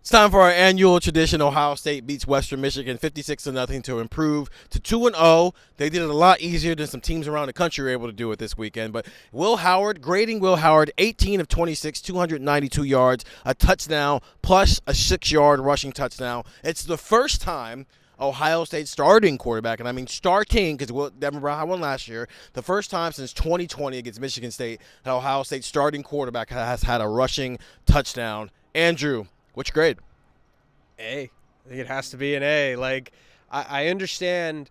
It's time for our annual tradition. Ohio State beats Western Michigan 56-0 to improve to 2-0. They did it a lot easier than some teams around the country were able to do it this weekend. But grading Will Howard, 18 of 26, 292 yards, a touchdown, plus a 6-yard rushing touchdown. It's the first time Ohio State starting quarterback, and I mean starting because Devin Brown had one last year, the first time since 2020 against Michigan State that Ohio State starting quarterback has had a rushing touchdown. Andrew, what's your grade? A. I think it has to be an A. Like, I understand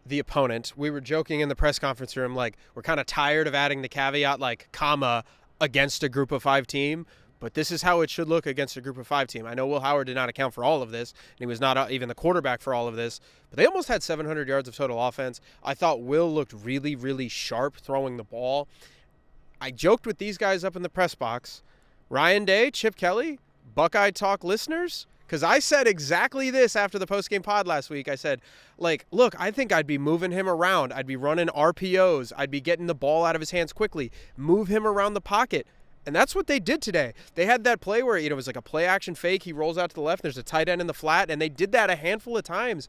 the opponent. We were joking in the press conference room, like, we're kind of tired of adding the caveat, like, comma, against a group of 5 team. But this is how it should look against a group of 5 team. I know Will Howard did not account for all of this, and he was not even the quarterback for all of this. But they almost had 700 yards of total offense. I thought Will looked really, really sharp throwing the ball. I joked with these guys up in the press box. Ryan Day, Chip Kelly, Buckeye Talk listeners, because I said exactly this after the postgame pod last week. I said, like, look, I think I'd be moving him around. I'd be running RPOs. I'd be getting the ball out of his hands quickly. Move him around the pocket. And that's what they did today. They had that play where, it was like a play action fake. He rolls out to the left. There's a tight end in the flat. And they did that a handful of times.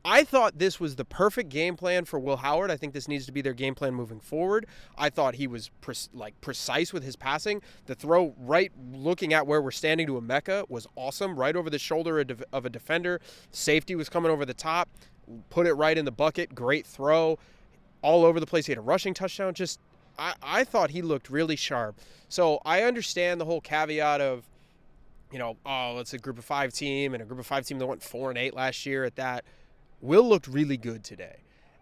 I thought this was the perfect game plan for Will Howard. I think this needs to be their game plan moving forward. I thought he was precise with his passing. The throw right looking at where we're standing to Emeka was awesome, right over the shoulder of a defender. Safety was coming over the top, put it right in the bucket. Great throw. All over the place. He had a rushing touchdown. I thought he looked really sharp. So I understand the whole caveat of, it's a group of 5 team and a group of 5 team that went 4-8 last year at that. Will looked really good today,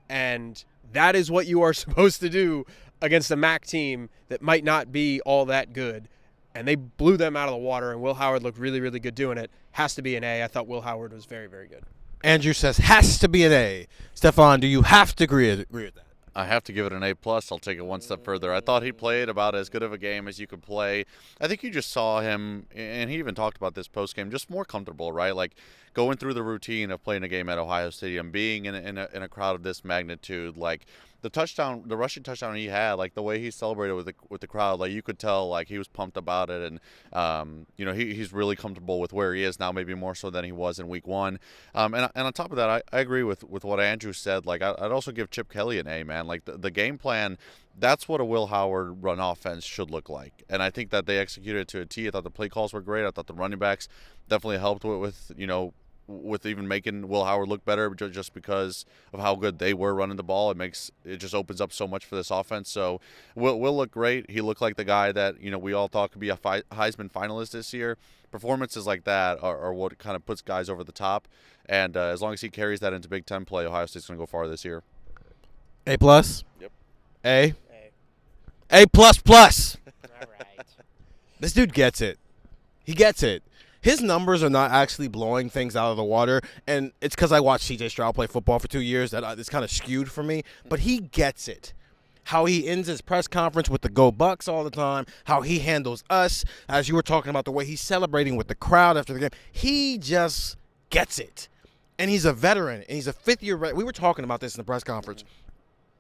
and that is what you are supposed to do against a MAC team that might not be all that good, and they blew them out of the water, and Will Howard looked really, really good doing it. Has to be an A. I thought Will Howard was very, very good. Andrew says has to be an A. Stefan, do you have to agree with that? I have to give it an A+. I'll take it one step further. I thought he played about as good of a game as you could play. I think you just saw him, and he even talked about this post-game, just more comfortable, right? Like going through the routine of playing a game at Ohio Stadium, being in a crowd of this magnitude, like the rushing touchdown he had, like the way he celebrated with the crowd, like you could tell like he was pumped about it, and he's really comfortable with where he is now, maybe more so than he was in week 1. And on top of that, I agree with what Andrew said. Like I'd also give Chip Kelly an A, man. Like the game plan, that's what a Will Howard run offense should look like, and I think that they executed it to a T. I thought the play calls were great. I thought the running backs definitely helped with even making Will Howard look better just because of how good they were running the ball. It just opens up so much for this offense. So Will look great. He looked like the guy that we all thought could be a Heisman finalist this year. Performances like that are what kind of puts guys over the top. And as long as he carries that into Big Ten play, Ohio State's going to go far this year. A+? Yep. A++. All right. This dude gets it. He gets it. His numbers are not actually blowing things out of the water, and it's because I watched C.J. Stroud play football for 2 years that it's kind of skewed for me, but he gets it. How he ends his press conference with the Go Bucks all the time, how he handles us, as you were talking about the way he's celebrating with the crowd after the game. He just gets it. And he's a veteran, and he's a fifth-year veteran. We were talking about this in the press conference.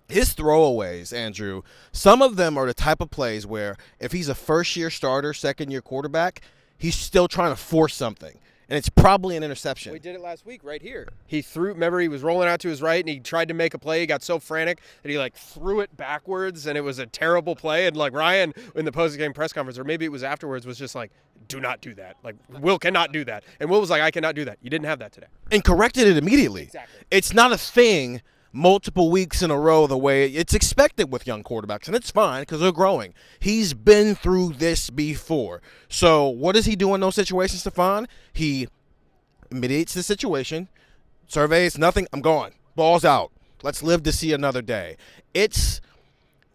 His throwaways, Andrew, some of them are the type of plays where if he's a first-year starter, second-year quarterback, he's still trying to force something, and it's probably an interception. We did it last week right here. Remember, he was rolling out to his right, and he tried to make a play. He got so frantic that he, threw it backwards, and it was a terrible play. And, Ryan, in the post-game press conference, or maybe it was afterwards, was just like, do not do that. Will cannot do that. And Will was like, I cannot do that. You didn't have that today. And corrected it immediately. Exactly. It's not a thing multiple weeks in a row the way it's expected with young quarterbacks, and it's fine because they're growing. He's been through this before. So what does he do in those situations, Stefan? He mediates the situation, surveys, nothing, I'm gone. Ball's out. Let's live to see another day. This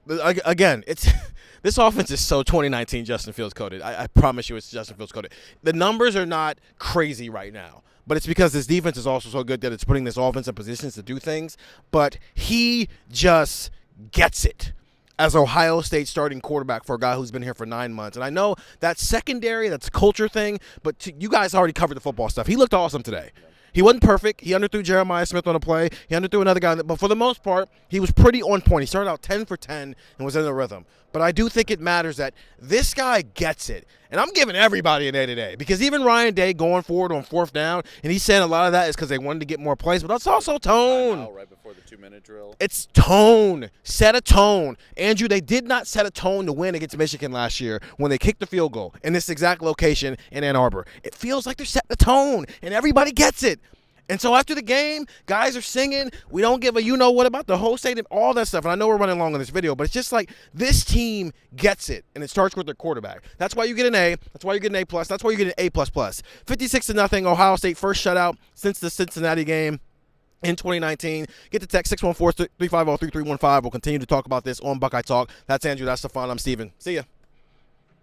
offense is so 2019 Justin Fields coded. I promise you it's Justin Fields coded. The numbers are not crazy right now, but it's because this defense is also so good that it's putting this offense in positions to do things. But he just gets it as Ohio State starting quarterback for a guy who's been here for 9 months. And I know that's secondary, that's a culture thing, but you guys already covered the football stuff. He looked awesome today. He wasn't perfect. He underthrew Jeremiah Smith on a play. He underthrew another guy. But for the most part, he was pretty on point. He started out 10 for 10 and was in the rhythm. But I do think it matters that this guy gets it. And I'm giving everybody an A today because even Ryan Day going forward on 4th down, and he's saying a lot of that is because they wanted to get more plays, but that's also tone. Right before the 2-minute drill. It's tone. Set a tone. Andrew, they did not set a tone to win against Michigan last year when they kicked the field goal in this exact location in Ann Arbor. It feels like they're setting the tone, and everybody gets it. And so after the game, guys are singing. We don't give a you-know-what about the whole stadium, all that stuff. And I know we're running long on this video, but it's just like this team gets it, and it starts with their quarterback. That's why you get an A. That's why you get an A+. That's why you get an A++. 56-0, Ohio State, first shutout since the Cincinnati game in 2019. Get the text 614-350-3315. We'll continue to talk about this on Buckeye Talk. That's Andrew. That's Stefan. I'm Steven. See ya.